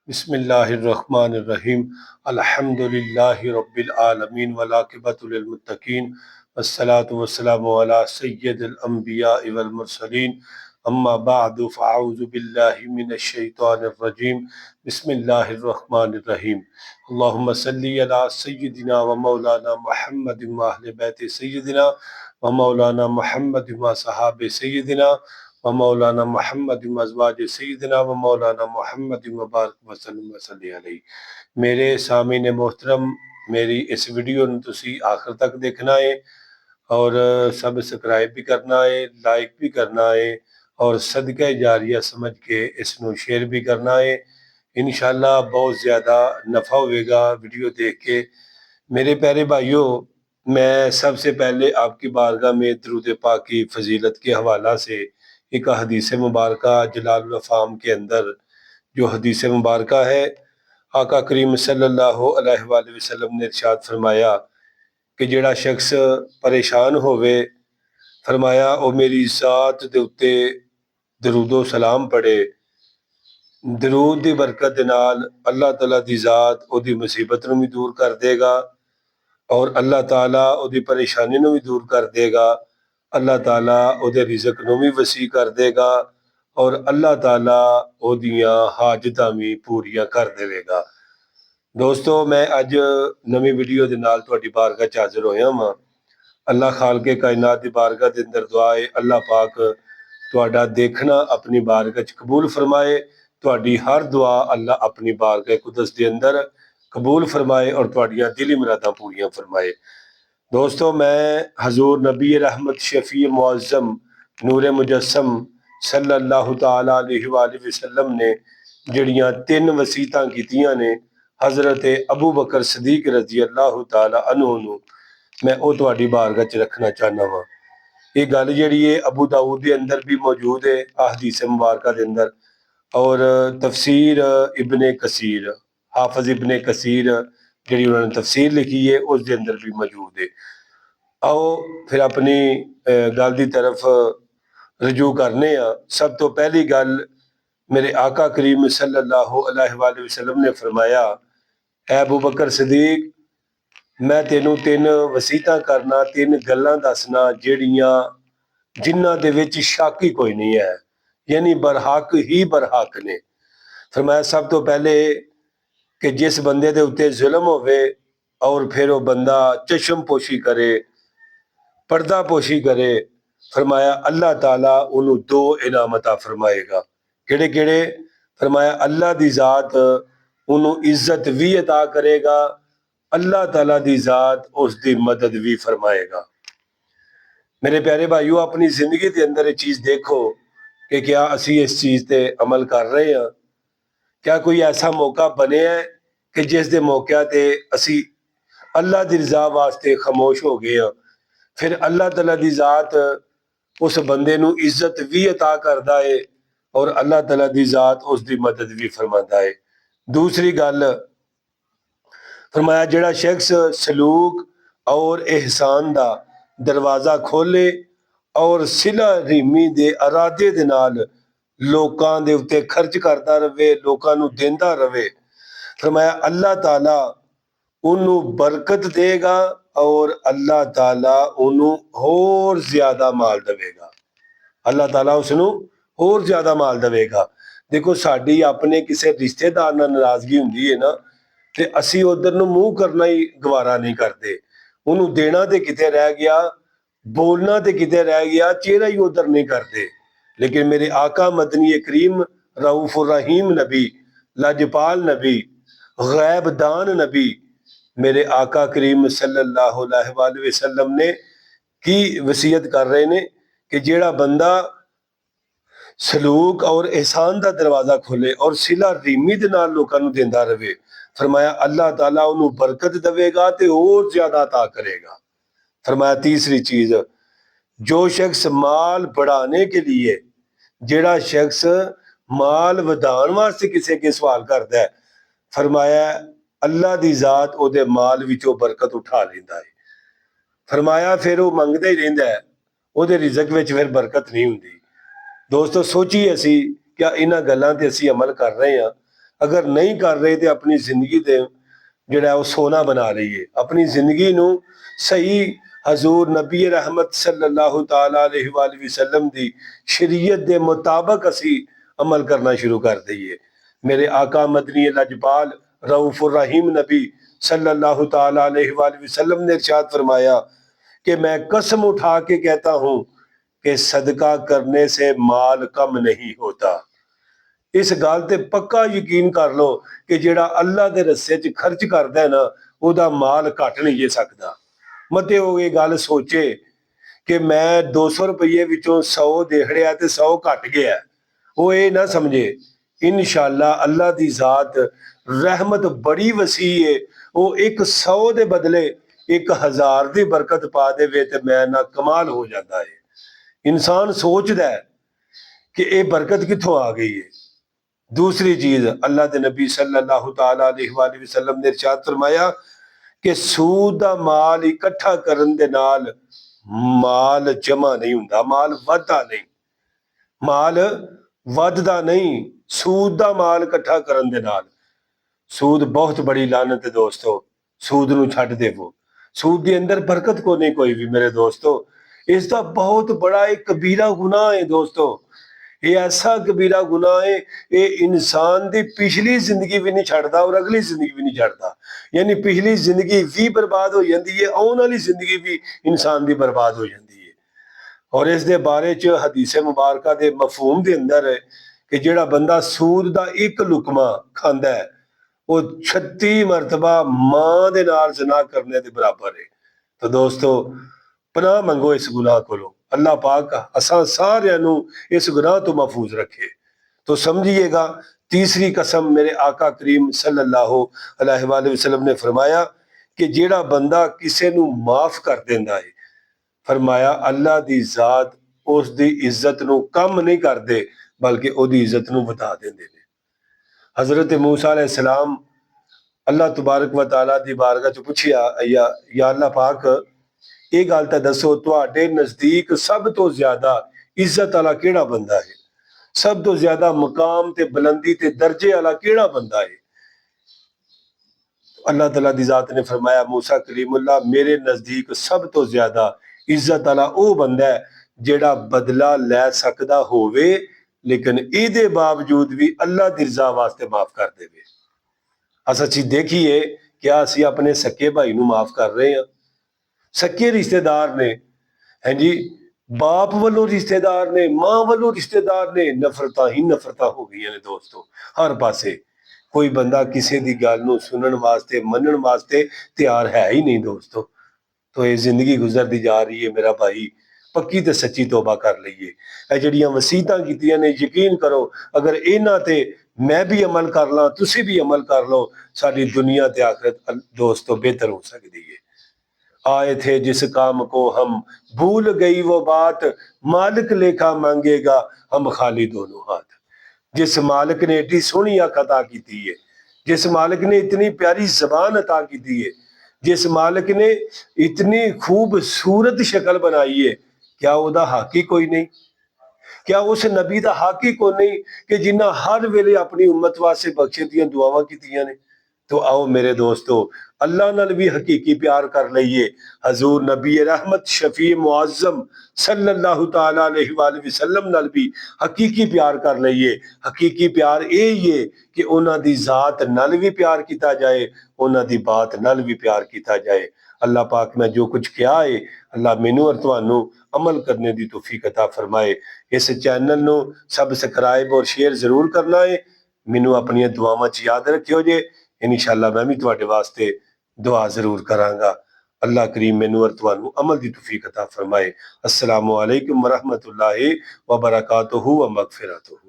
बिस्मिल्लाहिर्रहमानिर्रहीम अल्हम्दुलिल्लाहि रब्बिल आलमीन वलाकिबतुल लिल मुत्तकीन वस्सलातु वस्सलामु अला सय्यिदिल अंबिया वल मुरसलीन अम्मा बअदु फ़अऊज़ु बिल्लाहि मिनश शैतानिर रजीम बिस्मिल्लाहिर्रहमानिर्रहीम अल्लाहुम्मा सल्लि अला सय्यिदिना व मौलाना मुहम्मदिन व अहले बैति सय्यिदिना व मौलाना मुहम्मदिन व सहाबे सय्यिदिना व मौलाना मोहम्मद अज़वाज सय्यिदना व मौलाना मोहम्मद मुबारक वसल्लम वसल्लि अलैहि। मेरे सामीन मोहतरम, मेरी इस वीडियो ਨੂੰ ਤੁਸੀਂ आखिर तक देखना है और सब्सक्राइब भी करना है, लाइक भी करना है और सदका जारिया समझ के इसको शेयर भी करना है। इंशाल्लाह बहुत ज़्यादा नफ़ा होगा वीडियो देख के। मेरे प्यारे भाइयों, मैं सबसे पहले आपकी बारगाह में दरूद पाक की फजीलत के हवाला से एक हदीस मुबारक जलालुल अफ़ाम के अंदर जो हदीस मुबारक है, आका करीम सल्लल्लाहु अलैहि वसल्लम ने इरशाद फरमाया कि जेड़ा शख्स परेशान होवे, फरमाया ओ मेरी ज़ात दे उत्ते दरूदो सलाम पढ़े। दरूद दी बरकत दे नाल अल्लाह ताला दी ज़ात ओदी मुसीबत नूं भी दूर कर देगा और अल्लाह ताला ओदी परेशानी नूं भी दूर कर देगा। अल्लाह ताला ओदे रिज़्क नूं भी वसी कर देगा और अल्लाह ताला ओदियां हाजतां भी पूरियां कर देवेगा। दोस्तों, मैं अज नवी वीडियो दे नाल तुहाडी बारगाह च हाज़र होया वां। अल्लाह खालके कायनात दी बारगाह दे अंदर दुआ है अल्लाह पाक तुहाडा देखना अपनी बारगाह च कबूल फरमाए। तुहाडी हर दुआ अल्लाह अपनी बारगाह कुदस दे अंदर कबूल फरमाए और तुहाडियां दिली मुरादां पूरियां फरमाए। दोस्तों, मैं हजूर नबी रहमत शफी मुअज़्ज़म नूर मुजस्सम सल्लल्लाहु ताला अलैहि वसल्लम ने जड़ियां तीन वसीयतां कीतियां ने हजरत अबू बकर सदीक रजी अल्लाह ताला अन्हु नूं मैं वो तुहाडी बारगाह च रखना चाहना वा। ये गल जिहड़ी है अबू दाऊद के अंदर भी मौजूद है हदीस मुबारक के अंदर और तफसीर इब्ने कसीर, हाफिज इब्ने कसीर जिहड़ी उन्होंने तफसीर लिखी है उस दे अंदर भी मौजूद है। आओ फिर अपनी गल की तरफ रजू करने। सब तो पहली गल मेरे आका करीम सल्लल्लाहु अलैहि वसल्लम ने फरमाया, ऐ अबू बकर सदीक, मैं तेनू तीन वसीयतां करना, तीन गल्लां दसना जिहड़ियां जिन्हां दे विच शक ही कोई नहीं है, यानी बरहक ही बरहक ने। फरमाया सब तो पहले कि जिस बंदे दे उत्ते जुल्म होवे और फिर वो बंदा चशम पोशी करे, पर्दा पोशी करे, फरमाया अल्लाह ताला उन्होंने दो इनाम अता फरमाएगा। केड़े केड़े? फरमाया अल्लाह दी जात उन्होंने इज्जत भी अता करेगा, अल्लाह ताला दी जात उसकी मदद भी फरमाएगा। मेरे प्यारे भाइयों, अपनी जिंदगी के अंदर ये चीज देखो कि क्या असी इस चीज पे अमल कर रहे हैं। क्या कोई ऐसा मौका बने है कि जिस दे मौके ते असी अल्लाह दी रजा वास्ते खामोश हो गए हैं, फिर अल्लाह ताला दी जात उस बंदे नूं इज्जत भी अता करदा है और अल्लाह ताला दी जात उसकी मदद भी फरमाता है। दूसरी गल फरमाया, जेड़ा शख्स सलूक और एहसान दा दरवाजा खोले और सिला रीमी दे इरादे दे नाल लोकां दे उत्ते खर्च करता रवे, लोकां नूं देंदा रवे, फरमाया अल्लाह ताला उन्नू बरकत देगा और अल्लाह ताला उन्नू होर ज्यादा माल देवेगा। अल्लाह ताला उसनू होर ज्यादा माल देवेगा। देखो, साडी अपने किसी रिश्तेदार नाल नाराजगी हुंदी है ना, ते असी उधर नूं मूंह करना ही गवारा नहीं करते। उन्होंने देना तो किते रह गया, बोलना तो किते रह गया, चेहरा ही उधर नहीं करते। लेकिन मेरे आका मदनी करीम रऊफुर रहीम नबी, लाजपाल नबी, गैब दान नबी, मेरे आका करीम सल्लल्लाहु अलैहि वसल्लम ने की वसीयत कर रहे ने कि जेड़ा बंदा सलूक और एहसान का दरवाजा खोले और सिला रीमी दे नाल लोकां नूं देंदा रवे, फरमाया अल्लाह ताला उन्होंने बरकत देवेगा ते और ज्यादा अता करेगा। फरमाया तीसरी चीज, जो शख्स माल बढ़ाने के लिए, जेड़ा शख्स माल वधान वास्ते किसी के सवाल करता है, फरमाया अल्लाह दी जात ओदे माल विचों बरकत उठा लेंदा है। फरमाया फिर वो मंगदा ही रहिंदा है, ओदे रिज़क विच फिर बरकत नहीं हुंदी। दोस्तों, सोचिए असी क्या इन्हां गल्लां ते असी अमल कर रहे हैं? अगर नहीं कर रहे तो अपनी जिंदगी दे ਜਿਹੜਾ ਉਹ ਸੋਨਾ ਬਣਾ ਲਈਏ, ਆਪਣੀ ਜ਼ਿੰਦਗੀ ਨੂੰ ਸਹੀ ਹਜ਼ੂਰ ਨਬੀ ਰਹਿਮਤ ਸੱਲੱਲਾਹੁ ਤਾਲਾ ਅਲੈहि ਵਸੱਲਮ ਦੀ ਸ਼ਰੀਅਤ ਦੇ ਮੁਤਾਬਕ ਅਸੀਂ ਅਮਲ ਕਰਨਾ ਸ਼ੁਰੂ ਕਰ ਦਈਏ। ਮੇਰੇ ਆਕਾ ਮਦਨੀ ਲਜਪਾਲ रऊफ़ुर रहीम नबी सल्लल्लाहु ताला अलैहि वसल्लम ने इरशाद फरमाया कि मैं कसम उठा के कहता हूँ कि सदका करने से माल कम नहीं होता। इस गल ते पक्का यकीन कर लो कि जेड़ा अल्लाह दे रस्ते च खर्च करदा है ना, ओदा माल घट नहीं जे सकदा। मते हो ये गल सोचे कि मैं 200 रुपये विचों 100 देहड़िया ते 100 घट गया, वो ये ना समझे। इंशाअल्लाह अल्लाह दी जात रहमत बड़ी वसी है, वो 100 दे बदले 1000 दी बरकत पा देवे ते मैं ना कमाल हो जाता है। इंसान सोचदा है कि ये बरकत कित्थों आ गई है। दूसरी चीज, अल्लाह के नबी सल्लल्लाहु ताला अलैहि वसल्लम ने इरशाद फरमाया कि सूद दा माल इकट्ठा करन दे नाल माल जमा नहीं हुंदा, माल वधदा नहीं, माल वधदा नहीं। सूद दा माल इकट्ठा करन दे नाल, सूद बहुत बड़ी लानत है दोस्तों। सूद नूं छड्ड देवो, सूद दे अंदर बरकत को नहीं कोई भी मेरे दोस्तों। इसका बहुत बड़ा एक कबीरा गुनाह है दोस्तों। ये ऐसा कबीरा गुनाह है, ये इंसान की पिछली जिंदगी भी नहीं छड़ता और अगली जिंदगी भी नहीं छड़ता। यानी पिछली जिंदगी भी बर्बाद हो जाती है, आने वाली जिंदगी भी इंसान की बर्बाद हो जाती है। और इस दे बारे च हदीस मुबारका दे मफहूम दे अंदर है कि जेड़ा बंदा सूद दा एक लुकमा खांदा है, वो 36 मरतबा मां दे नाल ज़िना करने दे बराबर है। तो दोस्तों पनाह मंगो इस गुनाह कोलों। अल्लाह पाक असां सारियां नूं इस गुनाह तो महफूज रखे। तो समझिएगा, तीसरी कसम मेरे आका करीम सल्लल्लाहु अलैहि वसल्लम ने फरमाया कि जेड़ा बंदा किसे नूं माफ कर देंदा है, फरमाया अल्लाह दी जात उस दी इज्जत नूं कम नहीं करदे बल्कि ओदी इज्जत नूं वधा देंदे ने। हजरत मूसा अलैहिस्सलाम अल्लाह तबारक व तआला दी बारगाह च पुछिया, या अल्लाह पाक ये गल तो दसो, तुहाडे नजदीक सब तो ज्यादा इज्जत वाला केड़ा बंदा है, सब तो ज्यादा मकाम ते बुलंदी ते दर्जे वाला केड़ा बंदा है। अल्लाह तआला दी जात ने फरमाया, मूसा कलीमुल्लाह मेरे नजदीक सब तो ज्यादा इज्जत वाला वो बंदा है जेड़ा बदला लै सकदा होवे लेकिन इहदे बावजूद भी अल्लाह दी रज़ा वास्ते माफ कर देवे। असां चीज देखिए, क्या असी अपने सक्के भाई नूं माफ कर रहे हैं? सक्के रिश्तेदार ने, हैं जी, बाप वालों रिश्तेदार ने, मां वालों रिश्तेदार ने, नफरत ही नफरत हो गई ने दोस्तों हर पासे। कोई बंदा किसी की गल नूं सुनन वास्ते मनन वास्ते तैयार है ही नहीं दोस्तों। तो ये जिंदगी गुजरती जा रही है मेरा भाई, पक्की ते सच्ची तौबा कर लईए। ਇਹ ਜਿਹੜੀਆਂ ਵਸੀਤਾਂ ਕੀਤੀਆਂ ਨੇ, ਯਕੀਨ ਕਰੋ अगर ਇਹਨਾਂ ਤੇ मैं भी अमल कर ला, तुसी भी अमल कर लो, साडी दुनिया ते आखिरत दोस्तों बेहतर हो सकती है। आए थे जिस काम को हम, भूल गई वो बात, मालिक लेखा मांगेगा हम खाली दोनों हाथ। जिस मालिक ने एडी सोहनी अख अता की है, जिस मालिक ने इतनी प्यारी जबान अता की है, जिस मालिक ने इतनी खूबसूरत शक्ल बनाई है, क्या ओदा हक ही कोई नहीं? क्या उस नबी दा हक ही कोई नहीं कि जिन्ना हर वेले अपनी उम्मत वास्ते बख्शे दियां दुआवां कीतियां ने? तो आओ मेरे दोस्तों, अल्लाह नाल भी हकीकी प्यार कर लईए, हजूर नबी रहमत शफी मुअज्जम सल्लल्लाहु ताला अलैहि वसल्लम नाल भी हकीकी प्यार कर लईए। हकीकी प्यार ये ही है कि उन्हां दी जात नाल भी प्यार किया जाए, उन्हां दी बात नाल भी प्यार किया जाए। अल्लाह पाक मैं जो कुछ किया है, अल्लाह मैनू और तुहानू अमल करने दी तौफीक अता फरमाए। इस चैनल नू सबसक्राइब और शेयर जरूर करना है। मैनू अपनी दुआवां च याद रखियो जे, इंशाअल्लाह मैं भी तुहाडे वास्ते दुआ जरूर करांगा। अल्लाह करीम मैनू और तुहानू अमल दी तौफीक अता फरमाए। अस्सलामु अलैकुम व रहमतुल्लाहि व बरकातुहू व मगफिरतुहू।